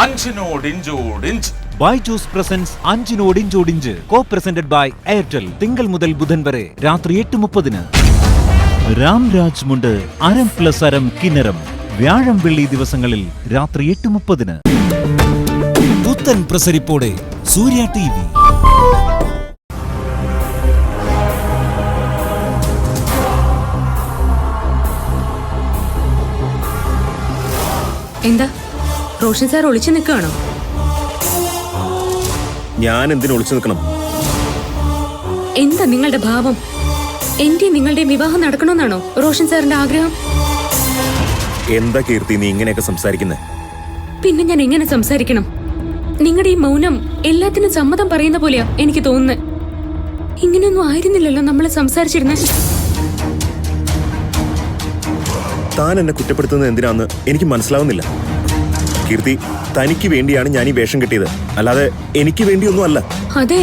അഞ്ചിനോടിഞ്ചോടിഞ്ച്. Byju's presents അഞ്ചിനോടിഞ്ചോടിഞ്ച് co presented by Airtel. തിങ്കൾ മുതൽ ബുധൻ വരെ രാത്രി 8:30. രാംരാജ് മുണ്ട് അരം പ്ലസ് അരം കിന്നരം. വ്യാഴം വെള്ളി ദിവസങ്ങളിൽ രാത്രി 8:30. പുത്തൻ പ്രസരിപ്പോടെ സൂര്യ TV. എന്താ റോഷൻ സാർ ഒളിച്ചു നിൽക്കുകയാണോ? ഞാൻ എന്തിനു ഒളിച്ചു നിൽക്കണം? എന്താ നിങ്ങളുടെ ഭാവം? എന്റെ നിങ്ങളുടെ വിവാഹം നടക്കണമെന്നാണോ റോഷൻ സാറിന്റെ ആഗ്രഹം? എന്താ കീർത്തി നീ ഇങ്ങനെയൊക്കെ സംസാരിക്കുന്നേ? പിന്നെ ഞാൻ എങ്ങനെ സംസാരിക്കണം? നിങ്ങളുടെ ഈ മൗനം എല്ലാത്തിനും സമ്മതം പറയുന്ന പോലെയാ എനിക്ക് തോന്നുന്നത്. ഇങ്ങനെയൊന്നും ആയിരുന്നില്ലല്ലോ നമ്മൾ സംസാരിച്ചിരുന്നത്. താൻ എന്നെ കുറ്റപ്പെടുത്തുന്നത് എന്തിനാന്ന് എനിക്ക് മനസ്സിലാവുന്നില്ല. കീർത്തി, തനിക്ക് വേണ്ടിയാണ് ഞാൻ ഈ വേഷം കിട്ടിയത്, അല്ലാതെ എനിക്ക് വേണ്ടിയൊന്നും അല്ല. അതെ,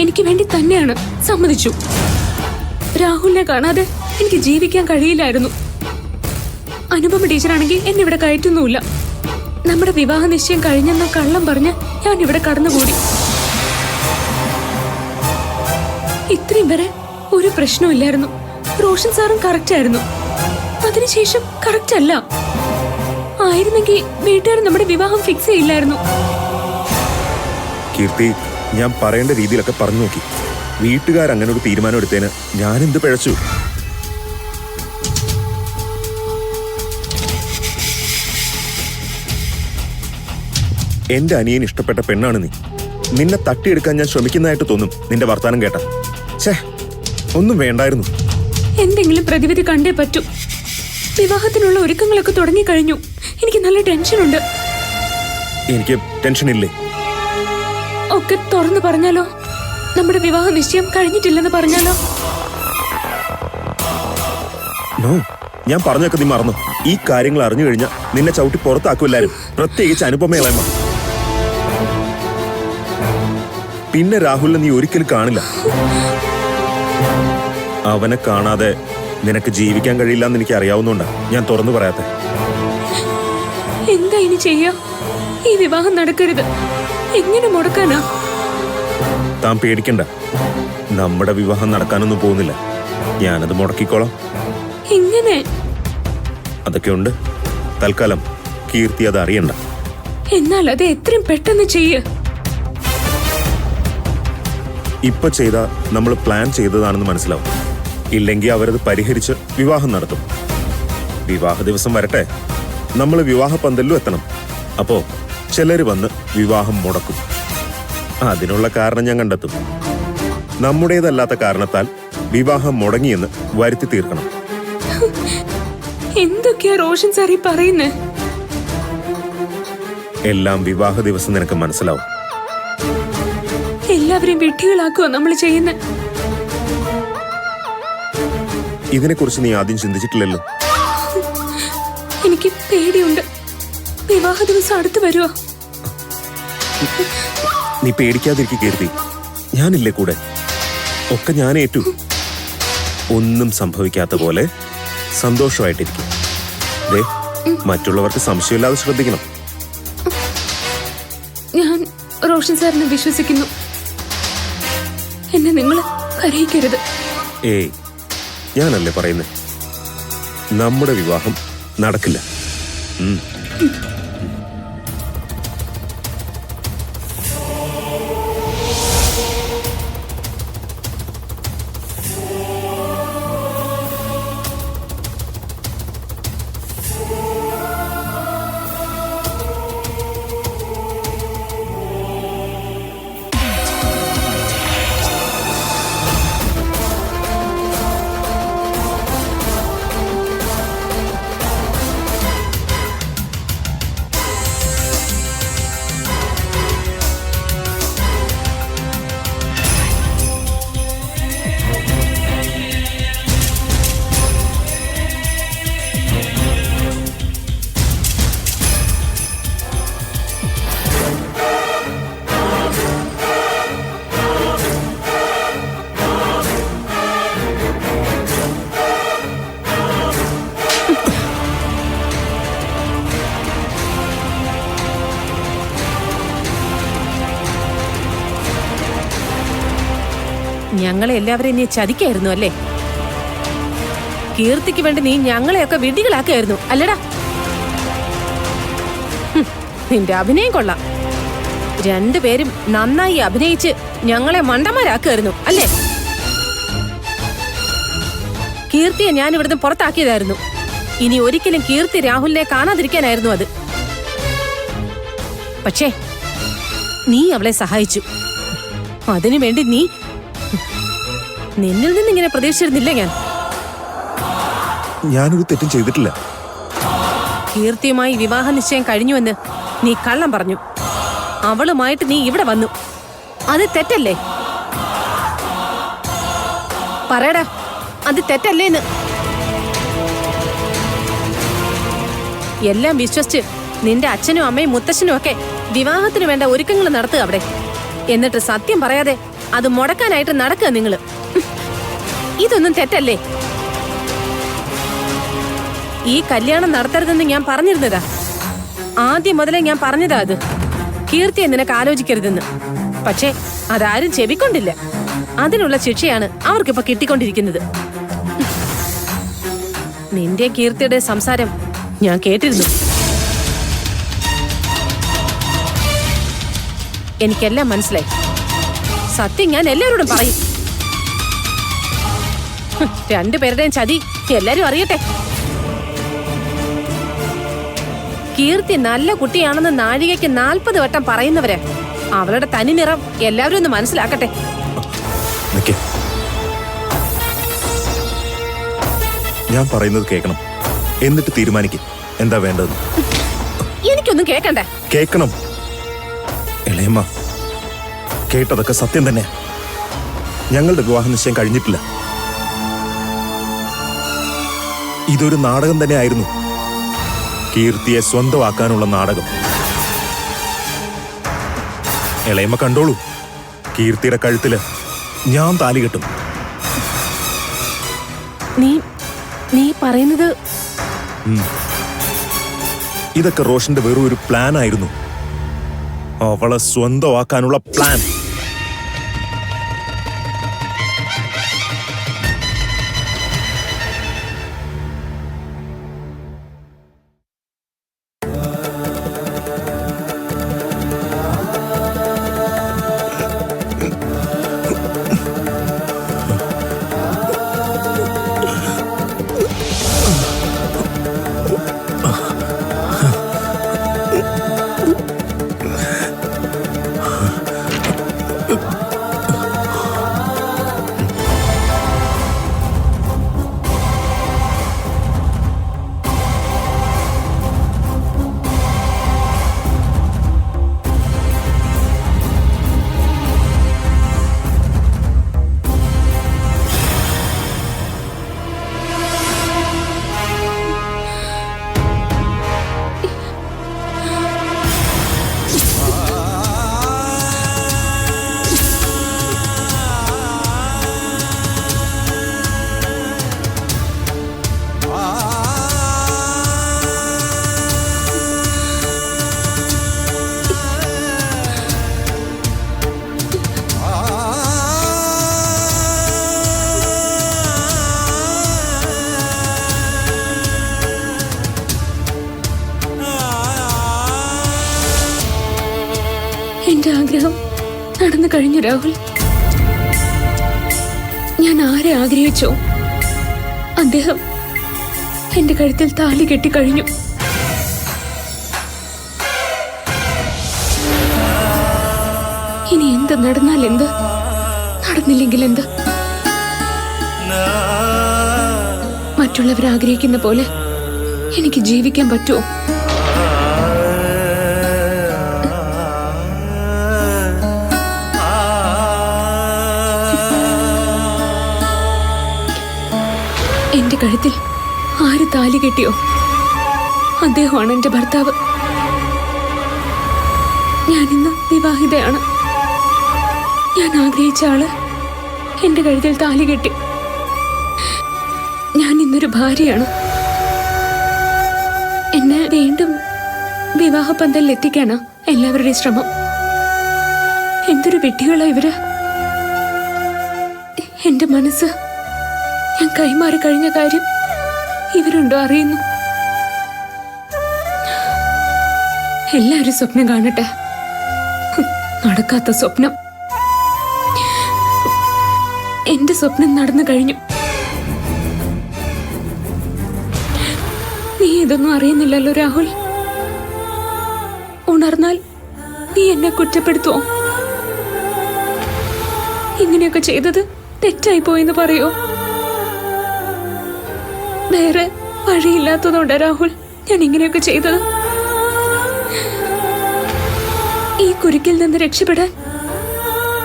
എനിക്ക് വേണ്ടി തന്നെയാണ്, സമ്മതിച്ചു. രാഹുലിനെ കാണാതെ എനിക്ക് ജീവിക്കാൻ കഴിയില്ലായിരുന്നു. അനുപമ ടീച്ചറാണെങ്കിൽ എന്നെ ഇവിടെ കയറ്റുന്നുമില്ല. നമ്മുടെ വിവാഹ നിശ്ചയം കഴിഞ്ഞെന്ന കള്ളം പറഞ്ഞ് ഞാൻ ഇവിടെ കടന്നുകൂടി. ഇത്രയും വരെ ഒരു പ്രശ്നമില്ലായിരുന്നു. റോഷൻ സാറും കറക്റ്റ് ആയിരുന്നു. അതിനുശേഷം കറക്റ്റ് അല്ല ആയിരുന്നെങ്കിൽ വീട്ടുകാർ നമ്മുടെ വിവാഹം ഫിക്സ് ചെയ്യില്ലായിരുന്നു. കീർത്തി, ഞാൻ പറയേണ്ട രീതിയിലൊക്കെ പറഞ്ഞു നോക്കി. വീട്ടുകാർ അങ്ങനെ ഒരു തീരുമാനം എടുത്തതിന് ഞാൻ എന്ത് പിഴച്ചു? എന്റെ അനിയൻ ഇഷ്ടപ്പെട്ട പെണ്ണാണ് നീ. നിന്നെ തട്ടിയെടുക്കാൻ ഞാൻ ശ്രമിക്കുന്നതായിട്ട് തോന്നും നിന്റെ വർത്താനം കേട്ട. ഛേ, ഒന്നും വേണ്ടായിരുന്നു. എന്തെങ്കിലും പ്രതിവിധി കണ്ടേ പറ്റൂ. വിവാഹത്തിനുള്ള ഒരുക്കങ്ങളൊക്കെ തുടങ്ങിക്കഴിഞ്ഞു. എനിക്ക് നല്ല ടെൻഷനുണ്ട്. എനിക്ക് ടെൻഷൻ ഇല്ലേ? ഒക്കെ തുറന്നു പറഞ്ഞാലോ? നമ്മുടെ വിവാഹ നിശ്ചയം കഴിഞ്ഞിട്ടില്ലെന്ന് പറഞ്ഞാലോ? നോ, ഞാൻ പറഞ്ഞൊക്കെ നീ മറന്നു. ഈ കാര്യങ്ങൾ അറിഞ്ഞു കഴിഞ്ഞാൽ നിന്നെ ചവിട്ടി പുറത്താക്കുമല്ലാരും, പ്രത്യേകിച്ച് അനുപമയളയമ്മ. പിന്നെ രാഹുലിനെ നീ ഒരിക്കലും കാണില്ല. അവനെ കാണാതെ നിനക്ക് ജീവിക്കാൻ കഴിയില്ല എന്ന് എനിക്ക് അറിയാവുന്നോണ്ടാ ഞാൻ തുറന്നു പറയാത്ത. എന്താ ഇനി ചെയ്യാ? ഈ വിവാഹം നടക്കരുത്. എങ്ങനെ മുടക്കാനാ? താൻ പേടിക്കണ്ട, നമ്മുടെ വിവാഹം നടക്കാനൊന്നും പോകുന്നില്ല. ഞാനത് മുടക്കിക്കോളാം. എങ്ങനെ? അതൊക്കെ ഉണ്ട്. തൽക്കാലം കീർത്തി അത് അറിയണ്ട. എന്നാൽ അത് എത്രയും പെട്ടെന്ന് ചെയ്യ്. ഇപ്പൊ ചെയ്ത നമ്മൾ പ്ലാൻ ചെയ്തതാണെന്ന് മനസ്സിലാവും. ഇല്ലെങ്കിൽ അവരത് പരിഹരിച്ച് വിവാഹം നടത്തും. വിവാഹ ദിവസം വരട്ടെ, നമ്മൾ വിവാഹ പന്തലിലും എത്തണം. അപ്പോ ചിലര് വന്ന് വിവാഹം മുടക്കും. അതിനുള്ള കാരണം ഞാൻ കണ്ടെത്തും. നമ്മുടേതല്ലാത്ത കാരണത്താൽ വിവാഹം മുടങ്ങിയെന്ന് വരുത്തി തീർക്കണം. എന്തൊക്കെയാ റോഷൻ സാർ ഈ പറയുന്നേ? എല്ലാം വിവാഹ ദിവസം നിനക്ക് മനസ്സിലാവും. എല്ലാവരെയും വിഡ്ഢികളാക്കുവോ നമ്മൾ ചെയ്യുന്ന? ഇതിനെക്കുറിച്ച് നീ ആദ്യം ചിന്തിച്ചിട്ടില്ലല്ലോ. എനിക്ക് പേടിയുണ്ട്. വിവാഹ ദിവസം അടുത്ത് വരുവോ? നീ പേടിക്കാതിരിക്കും കീർത്തി, ഞാനില്ലേ കൂടെ. ഒക്കെ ഞാൻ ഏറ്റു. ഒന്നും സംഭവിക്കാത്ത പോലെ സന്തോഷമായിട്ടിരിക്കും. മറ്റുള്ളവർക്ക് സംശയമില്ലാതെ ശ്രദ്ധിക്കണം. ഞാൻ റോഷൻ സാറിനെ വിശ്വസിക്കുന്നു. എന്നെ നിങ്ങൾ കരയിക്കരുത്. ഏയ്, ഞാനല്ലേ പറയുന്നേ, നമ്മുടെ വിവാഹം നടക്കില്ല. ഞങ്ങളെ എല്ലാവരെയും നീ ചതിക്കായിരുന്നു അല്ലേ? കീർത്തിക്ക് വേണ്ടി നീ ഞങ്ങളെയൊക്കെ വിഡ്ഢികളാക്കായിരുന്നു അല്ലടാ? നിന്റെ അഭിനയം കൊള്ളാം. രണ്ടുപേരും നന്നായി അഭിനയിച്ച് ഞങ്ങളെ മണ്ടന്മാരാക്കുമായിരുന്നു അല്ലേ? കീർത്തിയെ ഞാൻ ഇവിടുന്ന് പുറത്താക്കിയതായിരുന്നു. ഇനി ഒരിക്കലും കീർത്തി രാഹുലിനെ കാണാതിരിക്കാനായിരുന്നു അത്. പക്ഷേ നീ അവളെ സഹായിച്ചു. അതിനുവേണ്ടി നിന്നിൽ നിന്ന് ഇങ്ങനെ പ്രതീക്ഷിച്ചിരുന്നില്ല ഞാൻ. ഞാനൊരു തെറ്റും ചെയ്തിട്ടില്ല. കീർത്തിയുമായി വിവാഹ നിശ്ചയം കഴിഞ്ഞുവെന്ന് നീ കള്ളം പറഞ്ഞു. അവളുമായിട്ട് നീ ഇവിടെ വന്നു. അത് തെറ്റല്ലേ? പറയടാ, അത് തെറ്റല്ലേന്ന്. എല്ലാം വിശ്വസിച്ച് നിന്റെ അച്ഛനും അമ്മയും മുത്തശ്ശനും ഒക്കെ വിവാഹത്തിന് വേണ്ട ഒരുക്കങ്ങൾ നടത്തുക അവിടെ. എന്നിട്ട് സത്യം പറയാതെ അത് മുടക്കാനായിട്ട് നടക്കുക നിങ്ങള്. ഇതൊന്നും തെറ്റല്ലേ? ഈ കല്യാണം നടത്തരുതെന്ന് ഞാൻ പറഞ്ഞിരുന്നതാ. ആദ്യം മുതലേ ഞാൻ പറഞ്ഞതാ അത്. കീർത്തിയെ നിനക്ക് ആലോചിക്കരുതെന്ന്. പക്ഷേ അതാരും ചെവിക്കൊണ്ടില്ല. അതിനുള്ള ശിക്ഷയാണ് അവർക്കിപ്പോ കിട്ടിക്കൊണ്ടിരിക്കുന്നത്. നിന്റെ കീർത്തിയുടെ സംസാരം ഞാൻ കേട്ടിരുന്നു. എനിക്കെല്ലാം മനസ്സിലായി. സത്യം ഞാൻ എല്ലാവരോടും പറയും. രണ്ടുപേരുടെയും ചതി എല്ലാരും അറിയട്ടെ. കീർത്തി നല്ല കുട്ടിയാണെന്ന് നാഴികയ്ക്ക് 40 വട്ടം പറയുന്നവരെ അവളുടെ തനി നിറം എല്ലാവരും ഒന്ന് മനസ്സിലാക്കട്ടെ. ഞാൻ പറയുന്നത് കേൾക്കണം, എന്നിട്ട് തീരുമാനിക്കും എന്താ വേണ്ടത്. എനിക്കൊന്നും കേക്കണ്ടേ? കേൾക്കണം. ഇളയമ്മ, കേട്ടതൊക്കെ സത്യം തന്നെ. ഞങ്ങളുടെ വിവാഹ നിശ്ചയം കഴിഞ്ഞിട്ടില്ല. ഇതൊരു നാടകം തന്നെ ആയിരുന്നു. കീർത്തിയെ സ്വന്തമാക്കാനുള്ള നാടകം. ഇളയമ്മ കണ്ടോളൂ, കീർത്തിയുടെ കഴുത്തില് ഞാൻ താലി കെട്ടും. നീ പറയുന്നത്? ഇതൊക്കെ റോഷന്റെ വെറും ഒരു പ്ലാൻ ആയിരുന്നു. അവളെ സ്വന്തമാക്കാനുള്ള പ്ലാൻ. എന്റെ ആഗ്രഹം നടന്നു കഴിഞ്ഞു രാഹുൽ. ഞാൻ ആരെ ആഗ്രഹിച്ചോ അദ്ദേഹം എന്റെ കഴുത്തിൽ താലി കെട്ടിക്കഴിഞ്ഞു. ഇനി എന്ത് നടന്നാൽ എന്ത്, നടന്നില്ലെങ്കിൽ എന്ത്? മറ്റുള്ളവർ ആഗ്രഹിക്കുന്ന പോലെ എനിക്ക് ജീവിക്കാൻ പറ്റുമോ? എന്റെ കഴുത്തിൽ ആര് താലി കെട്ടിയോ അദ്ദേഹമാണ് എന്റെ ഭർത്താവ്. ഞാനിന്ന് വിവാഹിതയാണ്. ഞാൻ ആഗ്രഹിച്ച ആള് എന്റെ കഴുത്തിൽ താലി കെട്ടി. ഞാൻ ഇന്നൊരു ഭാര്യയാണ്. എന്നെ വീണ്ടും വിവാഹ പന്തലിൽ എത്തിക്കാനാ എല്ലാവരുടെയും ശ്രമം. എന്തൊരു വിഡ്ഢികളാ ഇവര്. എന്റെ മനസ്സ് ഞാൻ കൈമാറി കഴിഞ്ഞ കാര്യം ഇവരുണ്ടോ അറിയുന്നു. എല്ലാരും സ്വപ്നം കാണട്ടെ. നടക്കാത്ത സ്വപ്നം. എന്റെ സ്വപ്നം നടന്നു കഴിഞ്ഞു. നീ ഇതൊന്നും അറിയുന്നില്ലല്ലോ രാഹുൽ. ഉണർന്നാൽ നീ എന്നെ കുറ്റപ്പെടുത്തുവോ? ഇങ്ങനെയൊക്കെ ചെയ്തത് തെറ്റായി പോയെന്ന് പറയോ? വേറെ വഴിയില്ലാത്തതുകൊണ്ടാ രാഹുൽ ഞാൻ ഇങ്ങനെയൊക്കെ ചെയ്തത്. ഈ കുരുക്കിൽ നിന്ന് രക്ഷപ്പെടാൻ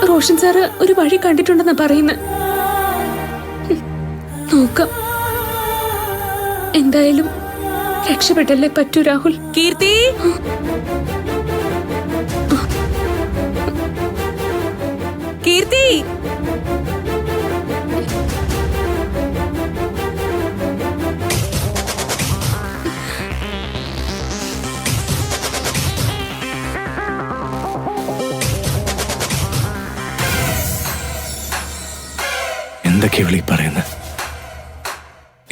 റോഷൻ സാറ് ഒരു വഴി കണ്ടിട്ടുണ്ടെന്നാ പറയുന്നത്. നോക്കാം. എന്തായാലും രക്ഷപ്പെട്ടല്ലേ പറ്റൂ രാഹുൽ. കീർത്തി, കീർത്തി, എന്തൊക്കെയാ വിളി പറയുന്നത്?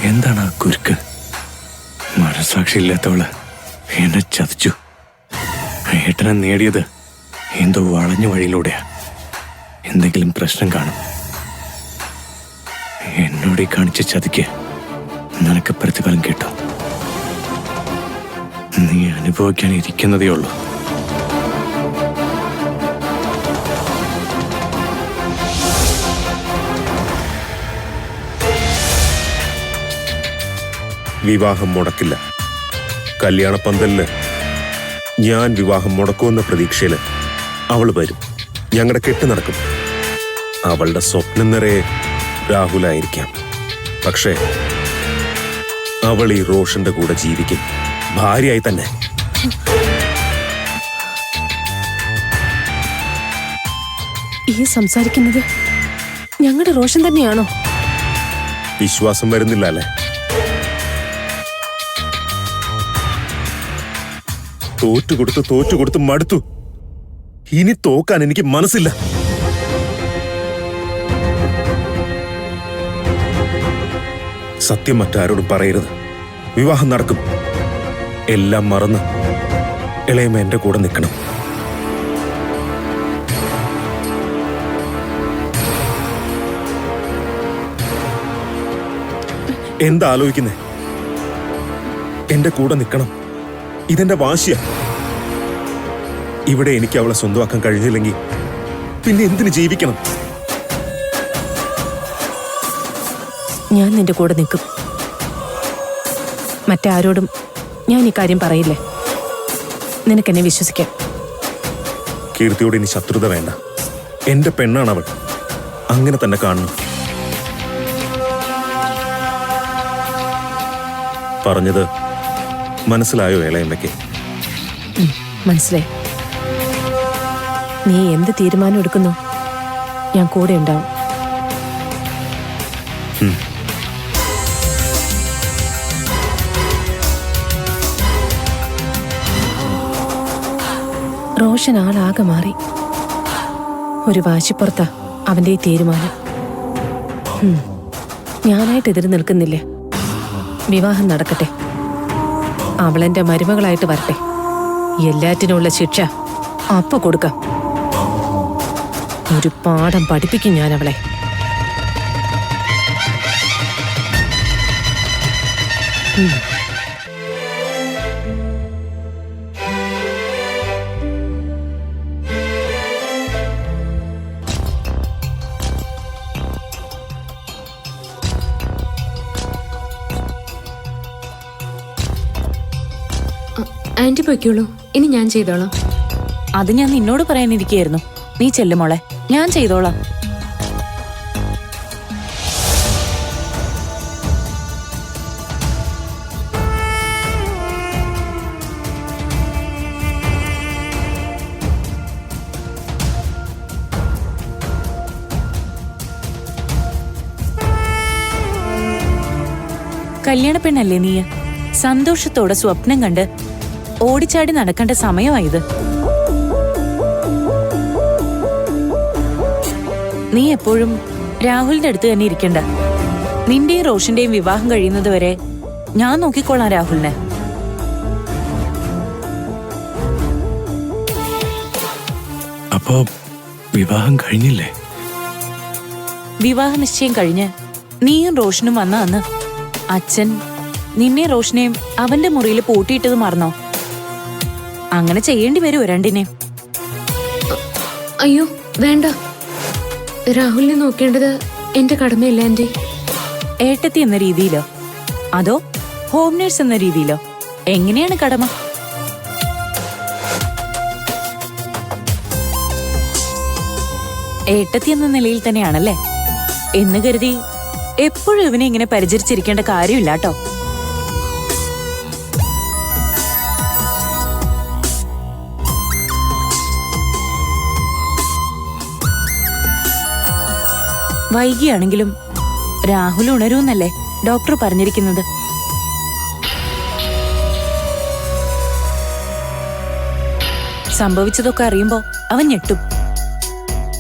എന്താണ് ആ കുരുക്ക്? മനസാക്ഷി ഇല്ലാത്തവള് എന്നെ ചതിച്ചു. ഏട്ടനെ നേടിയത് എന്തോ വളഞ്ഞ വഴിയിലൂടെയാ. എന്തെങ്കിലും പ്രശ്നം കാണും. എന്നോട് ഈ കാണിച്ച ചതിക്ക് നിനക്ക് പ്രതിഫലം കിട്ടും. നീ അനുഭവിക്കാൻ ഇരിക്കുന്നതേ ഉള്ളൂ. വിവാഹം മുടക്കില്ല. കല്യാണപ്പന്തലില് ഞാൻ വിവാഹം മുടക്കുമെന്ന പ്രതീക്ഷയില് അവള് വരും. ഞങ്ങളുടെ കെട്ട് നടക്കും. അവളുടെ സ്വപ്നം നിറയെ രാഹുലായിരിക്കാം. പക്ഷേ അവൾ ഈ റോഷന്റെ കൂടെ ജീവിക്കും, ഭാര്യയായി തന്നെ. ഈ സംസാരിക്കുന്നത് ഞങ്ങളുടെ റോഷൻ തന്നെയാണോ? വിശ്വാസം വരുന്നില്ല അല്ലേ? തോറ്റുകൊടുത്ത് മടുത്തു. ഇനി തോക്കാൻ എനിക്ക് മനസ്സില്ല. സത്യം മറ്റാരോടും പറയരുത്. വിവാഹം നടക്കും. എല്ലാം മറന്ന് ഇളയമ്മ എന്റെ കൂടെ നിൽക്കണം. എന്താ ആലോചിക്കുന്നേ? എന്റെ കൂടെ നിൽക്കണം. ഇതെന്റെ വാശിയാ. ഇവിടെ എനിക്ക് അവളെ സ്വന്തമാക്കാൻ കഴിഞ്ഞില്ലെങ്കിൽ പിന്നെ എന്തിനു ജീവിക്കണം? ഞാൻ നിന്റെ കൂടെ നിൽക്കും. മറ്റാരോടും ഞാൻ ഈ കാര്യം പറയില്ലേ. നിനക്കെന്നെ വിശ്വസിക്കാം. കീർത്തിയോട് ഇനി ശത്രുത വേണ്ട. എന്റെ പെണ്ണാണ് അവൾ. അങ്ങനെ തന്നെ കാണണം. പറഞ്ഞത് മനസ്സിലായോ ഇളയമ്മയ്ക്ക്? മനസ്സിലായി. നീ എന്ത് തീരുമാനം എടുക്കുന്നു ഞാൻ കൂടെ ഉണ്ടാവും. റോഷൻ ആളാകെ മാറി. ഒരു വാശിപ്പുറത്താ അവന്റെ ഈ തീരുമാനം. ഞാനായിട്ട് എതിര് നിൽക്കുന്നില്ലേ. വിവാഹം നടക്കട്ടെ. അവളെന്റെ മരുമകളായിട്ട് വരട്ടെ. എല്ലാറ്റിനുള്ള ശിക്ഷ അപ്പ കൊടുക്കാം. ഒരു പാഠം പഠിപ്പിക്കും ഞാൻ അവളെ. ആന്റി പൊയ്ക്കോളൂ. ഇനി ഞാൻ ചെയ്തോളാം. അത് ഞാൻ നിന്നോട് പറയാനിരിക്കുകയായിരുന്നു. നീ ചെല്ലുമോളെ, ഞാൻ ചെയ്തോളാം. കല്യാണ പെണ്ണല്ലേ നീ? സന്തോഷത്തോടെ സ്വപ്നം കണ്ട് ഓടിച്ചാടി നടക്കേണ്ട സമയമായത്. നീ എപ്പോഴും രാഹുലിന്റെ അടുത്ത് തന്നെ ഇരിക്കണ്ട. നിന്റെയും റോഷന്റെയും വിവാഹം കഴിയുന്നത് വരെ ഞാൻ നോക്കിക്കോളാം രാഹുലിനെ. അപ്പോ വിവാഹം കഴിഞ്ഞില്ലേ? വിവാഹ നിശ്ചയം കഴിഞ്ഞ് നീയും റോഷനും വന്ന അന്ന് അച്ഛൻ നിന്നെ റോഷനെയും അവന്റെ മുറിയിൽ പൂട്ടിയിട്ടത് മറന്നോ? അങ്ങനെ ചെയ്യേണ്ടി വരുമോ രണ്ടിനെയും? അയ്യോ വേണ്ട, രാഹുലിനെ നോക്കേണ്ടത് എന്റെ കടമയില്ല ആന്റി. ഏട്ടത്തി എന്ന രീതിയിലോ അതോ ഹോം നേഴ്സ് എന്ന രീതിയിലോ? എങ്ങനെയാണ് കടമ? ഏട്ടത്തി എന്ന നിലയിൽ തന്നെയാണല്ലേ എന്ന് കരുതി എപ്പോഴും ഇവനെ ഇങ്ങനെ പരിചരിച്ചിരിക്കേണ്ട കാര്യമില്ല കേട്ടോ. വൈകിയാണെങ്കിലും രാഹുൽ ഉണരൂന്നല്ലേ ഡോക്ടർ പറഞ്ഞിരിക്കുന്നത്. സംഭവിച്ചതൊക്കെ അറിയുമ്പോ അവൻ ഞെട്ടും.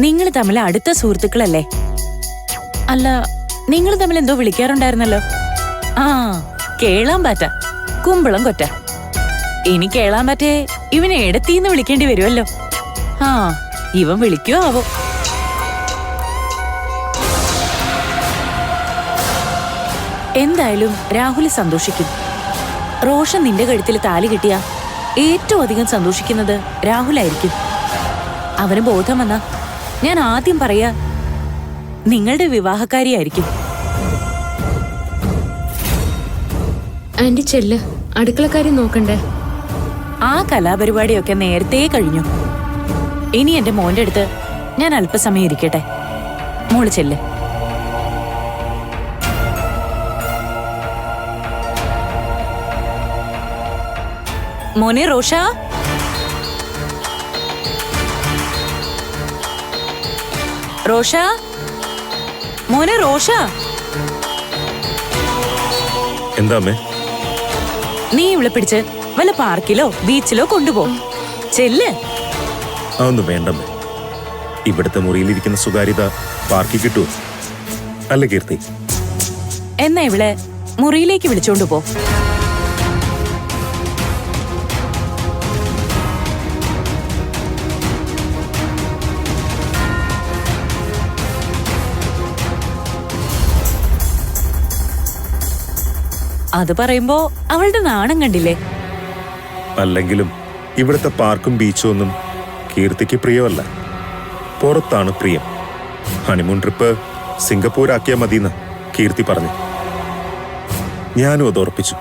നിങ്ങൾ തമ്മിൽ അടുത്ത സുഹൃത്തുക്കളല്ലേ? അല്ല, നിങ്ങൾ തമ്മിൽ എന്തോ വിളിക്കാറുണ്ടായിരുന്നല്ലോ. ആ, കേളാൻ പാറ്റ, കുമ്പളം കൊറ്റ. ഇനി കേളാൻ പറ്റേ ഇവനെ എടത്തീന്ന് വിളിക്കേണ്ടി വരുമല്ലോ. ആ, ഇവൻ വിളിക്കോ ആവോ. എന്തായാലും രാഹുൽ സന്തോഷിക്കും. റോഷൻ നിന്റെ കഴുത്തിൽ താലി കിട്ടിയ ഏറ്റവും അധികം സന്തോഷിക്കുന്നത് രാഹുലായിരിക്കും. അവന് ബോധം വന്ന ഞാൻ ആദ്യം പറയാ നിങ്ങളുടെ വിവാഹക്കാരിയായിരിക്കും. ആന്റി ചെല്ല്, അടുക്കളക്കാര്യം നോക്കണ്ടേ? ആ കലാപരിപാടിയൊക്കെ നേരത്തെ കഴിഞ്ഞു. ഇനി എന്റെ മോന്റെ അടുത്ത് ഞാൻ അല്പസമയം ഇരിക്കട്ടെ. മോള് ചെല്ല്. മോനെ റോഷ, റോഷ, മോനെ റോഷ. എന്താ അമ്മേ? നീ ഇവിടെ പിടിച്ച് വല്ല പാർക്കിലോ ബീച്ചിലോ കൊണ്ടുപോകും. ചെല്ല്. അതൊന്നും വേണ്ടമ്മേ. ഇവിടുത്തെ മുറിയിലിരിക്കുന്ന സ്വകാര്യത പാർക്കിൽ കിട്ടുമോ? അല്ല കീർത്തി? എന്നാ ഇവളെ മുറിയിലേക്ക് വിളിച്ചോണ്ടു പോ. അത് പറയുമ്പോ അവളുടെ നാണം കണ്ടില്ലേ? അല്ലെങ്കിലും ഇവിടുത്തെ പാർക്കും ബീച്ചും ഒന്നും കീർത്തിക്ക് പ്രിയമല്ല. പുറത്താണ് പ്രിയം. ഹണിമൂൺ ട്രിപ്പ് സിംഗപ്പൂരാക്കിയാ മതിയെന്ന് കീർത്തി പറഞ്ഞു. ഞാനും അത് ഉറപ്പിച്ചു.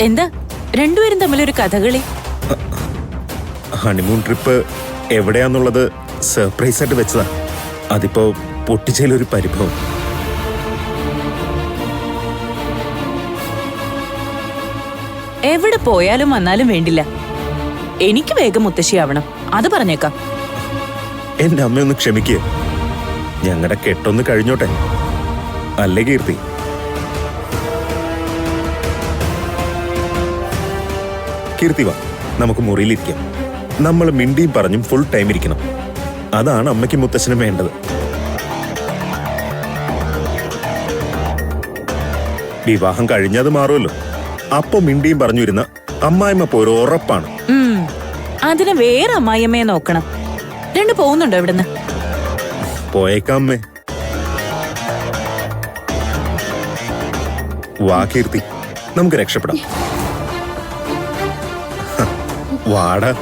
എന്താ രണ്ടുപേരും തമ്മിലൊരു കഥകളി? ഹണിമൂൺ ട്രിപ്പ് എവിടെയാന്നുള്ളത് സർപ്രൈസ് ആയിട്ട് വെച്ചതാ. അതിപ്പോ പൊട്ടിച്ചതിലൊരു പരിഭവം. എവിടെ പോയാലും വന്നാലും വേണ്ടില്ല, എനിക്ക് വേഗം മുത്തശ്ശിയാവണം. അത് പറഞ്ഞേക്കാം. എന്റെ അമ്മയൊന്ന് ക്ഷമിക്കുക. ഞങ്ങളുടെ കെട്ടൊന്ന് കഴിഞ്ഞോട്ടെ, അല്ലേ കീർത്തി? കീർത്തി വാ, നമുക്ക് മുറിയിലിരിക്കാം. നമ്മൾ മിണ്ടിയും പറഞ്ഞും ഫുൾ ടൈം ഇരിക്കണം. അതാണ് അമ്മയ്ക്കും മുത്തശ്ശനും വേണ്ടത്. വിവാഹം കഴിഞ്ഞത് മാറുമല്ലോ. അപ്പൊ മിണ്ടിയും പറഞ്ഞിരുന്ന അമ്മായിമ്മ പോരോ ഉറപ്പാണ്. അതിന് വേറെ അമ്മായിയമ്മയെ നോക്കണം. രണ്ട് പോകുന്നുണ്ടോ ഇവിടുന്ന്? പോയേക്കാം അമ്മേ. വാ കീർത്തി, നമുക്ക് രക്ഷപ്പെടാം. വാടാ.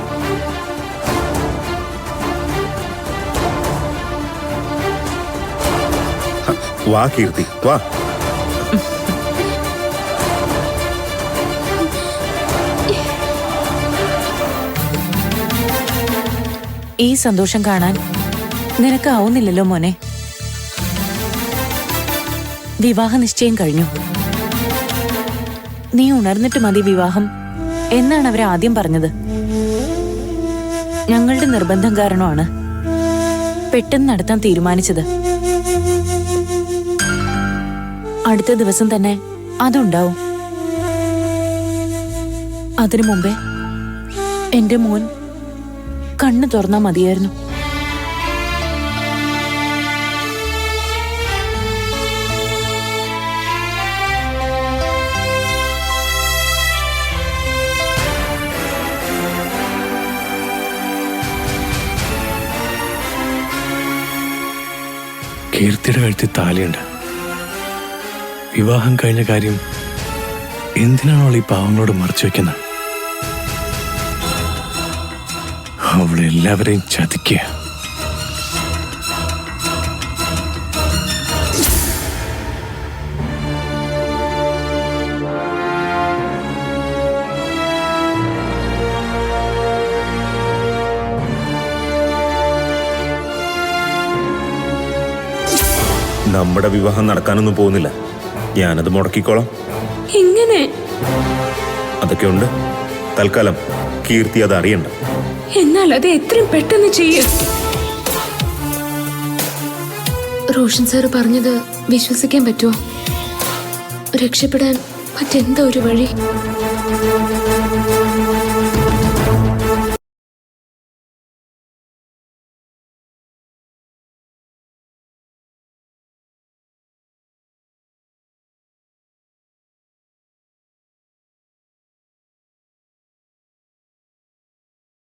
വാ കീർത്തി, വാ. ഈ സന്തോഷം കാണാൻ നിനക്കാവുന്നില്ലല്ലോ മോനെ. വിവാഹ നിശ്ചയം കഴിഞ്ഞു. നീ ഉണർന്നിട്ട് മതി വിവാഹം എന്നാണ് അവർ ആദ്യം പറഞ്ഞത്. ഞങ്ങളുടെ നിർബന്ധം കാരണമാണ് പെട്ടെന്ന് നടത്താൻ തീരുമാനിച്ചത്. അടുത്ത ദിവസം തന്നെ അതുണ്ടാവും. അതിനു മുമ്പേ എന്റെ മോൻ കണ്ണു തുറന്നാ മതിയായിരുന്നു. കീർത്തിയുടെ കഴുത്തിൽ താലിയുണ്ട്. വിവാഹം കഴിഞ്ഞ കാര്യം എന്തിനാണ് അവൾ ഈ പാവങ്ങളോട് മറച്ചു വെക്കുന്നത്? അവളെല്ലാവരെയും ചതിക്കുക. നമ്മുടെ വിവാഹം നടക്കാനൊന്നും പോകുന്നില്ല. ഞാനത് മുടക്കിക്കോളാം. എങ്ങനെ? അതൊക്കെ ഉണ്ട്. തൽക്കാലം കീർത്തി അത് അറിയണ്ട. എന്നാൽ അത് എത്രയും പെട്ടെന്ന് ചെയ്യും. റോഷൻ സാറ് പറഞ്ഞത് വിശ്വസിക്കാൻ പറ്റുമോ? രക്ഷപ്പെടാൻ മറ്റെന്താ ഒരു വഴി?